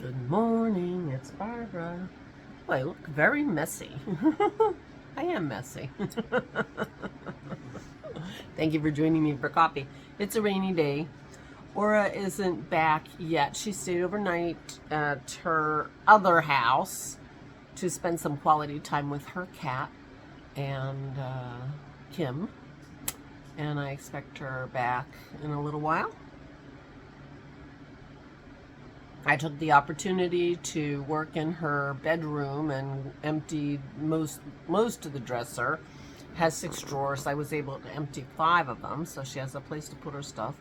Good morning, it's Barbara. Oh, I look very messy. I am messy. Thank you for joining me for coffee. It's a rainy day. Aura isn't back yet. She stayed overnight at her other house to spend some quality time with her cat and Kim. And I expect her back in a little while. I took the opportunity to work in her bedroom and emptied most of the dresser. Has 6 drawers. I was able to empty 5 of them, so she has a place to put her stuff.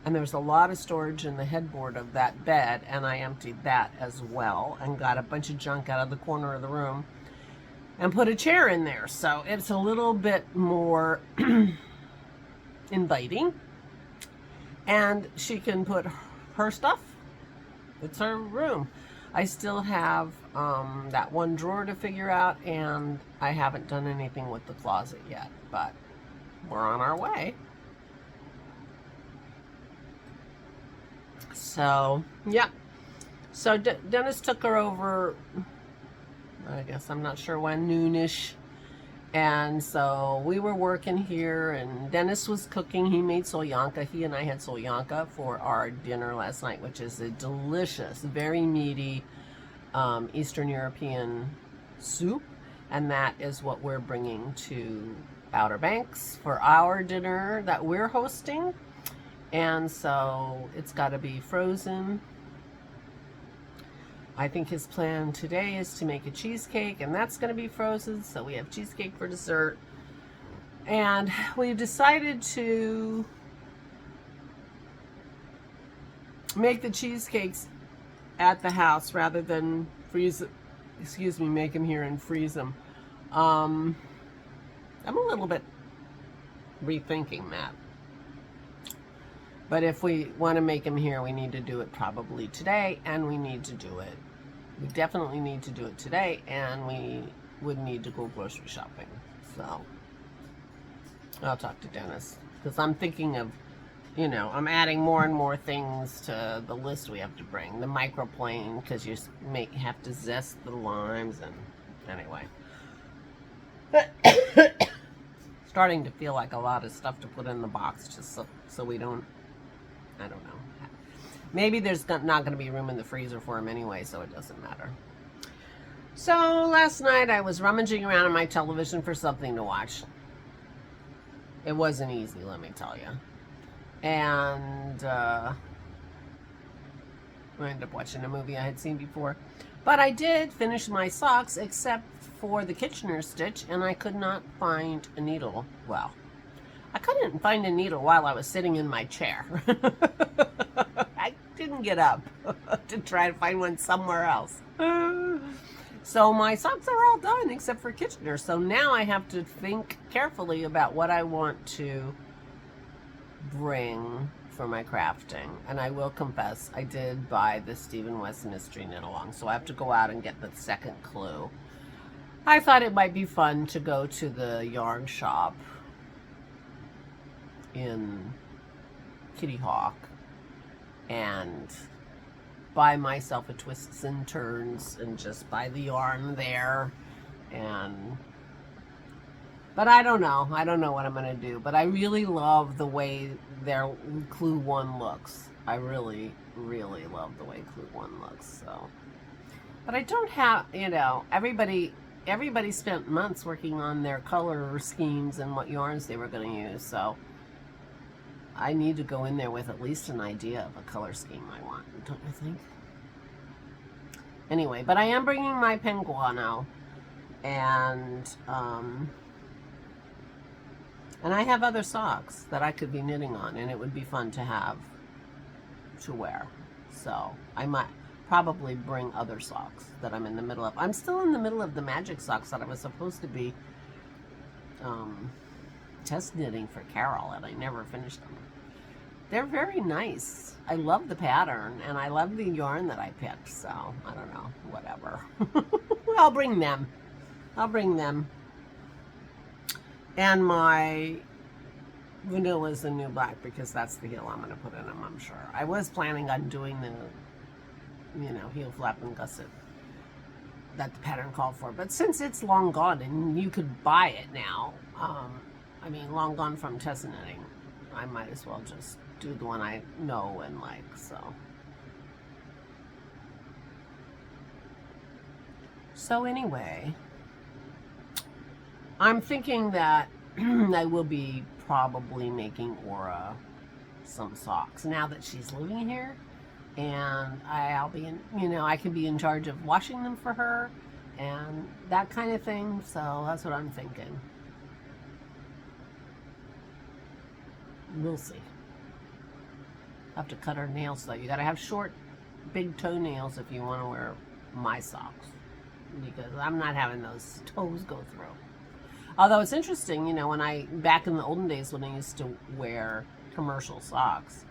And there's a lot of storage in the headboard of that bed, and I emptied that as well and got a bunch of junk out of the corner of the room and put a chair in there. So it's a little bit more inviting, and she can put her stuff. It's her room. I still have that one drawer to figure out, and I haven't done anything with the closet yet, but we're on our way. So, yeah. So Dennis took her over, I guess, I'm not sure when, noonish. And so we were working here, and Dennis was cooking. He made solyanka. He and I had solyanka for our dinner last night, which is a delicious, very meaty Eastern European soup. And that is what we're bringing to Outer Banks for our dinner that we're hosting. And so it's got to be frozen. I think his plan today is to make a cheesecake, and that's going to be frozen, so we have cheesecake for dessert. And we've decided to make the cheesecakes at the house rather than make them here and freeze them. I'm a little bit rethinking that. But if we want to make them here, we need to do it probably today, and we need to do it. We definitely need to do it today, and we would need to go grocery shopping. So I'll talk to Dennis, because I'm thinking of, I'm adding more and more things to the list we have to bring. The microplane, because you have to zest the limes, and anyway. Starting to feel like a lot of stuff to put in the box, just so we don't, I don't know. Maybe there's not going to be room in the freezer for him anyway, so it doesn't matter. So last night I was rummaging around on my television for something to watch. It wasn't easy, let me tell you. And I ended up watching a movie I had seen before. But I did finish my socks, except for the Kitchener stitch, and I could not find a needle. Well, I couldn't find a needle while I was sitting in my chair. I didn't get up to try to find one somewhere else. So my socks are all done except for Kitchener. So now I have to think carefully about what I want to bring for my crafting. And I will confess, I did buy the Stephen West Mystery Knit Along. So I have to go out and get the second clue. I thought it might be fun to go to the yarn shop in Kitty Hawk and buy myself a twists and turns and just buy the yarn there. But I don't know what I'm gonna do, but I really love the way their Clue 1 looks. I really love the way Clue 1 looks. So, but I don't have, everybody spent months working on their color schemes and what yarns they were going to use, so I need to go in there with at least an idea of a color scheme I want, don't you think? Anyway, but I am bringing my penguano, and I have other socks that I could be knitting on, and it would be fun to have to wear. So I might probably bring other socks that I'm in the middle of. I'm still in the middle of the magic socks that I was supposed to be test knitting for Carol, and I never finished them. They're very nice. I love the pattern, and I love the yarn that I picked, so I don't know, whatever. I'll bring them. And my vanilla is the new black, because that's the heel I'm going to put in them, I'm sure. I was planning on doing you know, heel flap and gusset that the pattern called for. But since it's long gone and you could buy it now, I mean, long gone from Tessa Knitting, I might as well just do the one I know and like, so. So anyway, I'm thinking that I will be probably making Aura some socks now that she's living here, and I'll be in, you know, I can be in charge of washing them for her and that kind of thing. So that's what I'm thinking. We'll see. I have to cut her nails though. You gotta have short, big toenails if you want to wear my socks, because I'm not having those toes go through. Although it's interesting, you know, when back in the olden days when I used to wear commercial socks,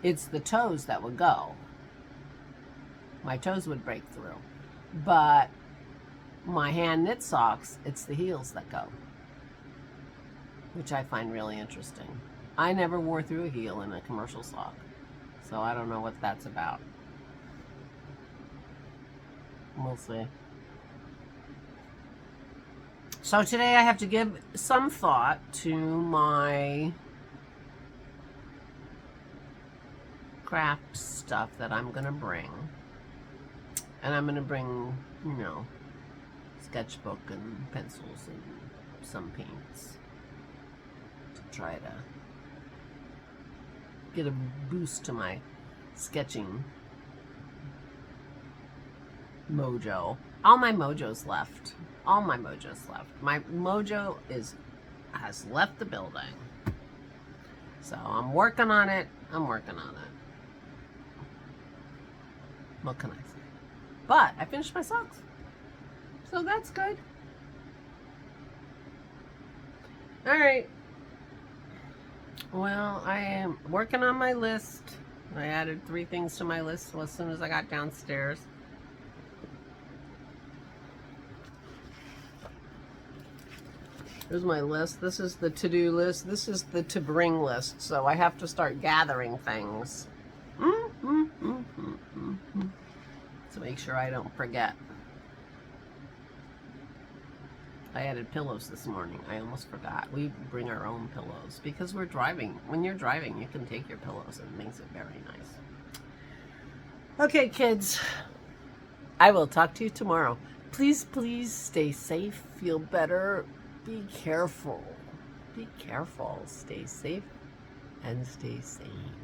it's the toes that would go. My toes would break through. But my hand knit socks, it's the heels that go, which I find really interesting. I never wore through a heel in a commercial sock, so I don't know what that's about. We'll see. So today I have to give some thought to my craft stuff that I'm going to bring. And I'm going to bring, you know, sketchbook and pencils and some paints to try to get a boost to my sketching mojo. All my mojo's left. All my mojo's left. My mojo has left the building. So I'm working on it. I'm working on it. What can I say? But I finished my socks. So that's good. Alright. Well, I am working on my list. I added 3 things to my list as soon as I got downstairs. Here's my list. This is the to-do list. This is the to-bring list. So I have to start gathering things. To make sure I don't forget. I added pillows this morning. I almost forgot. We bring our own pillows because we're driving. When you're driving, you can take your pillows and it makes it very nice. Okay, kids. I will talk to you tomorrow. Please, please stay safe. Feel better. Be careful. Be careful. Stay safe and stay sane.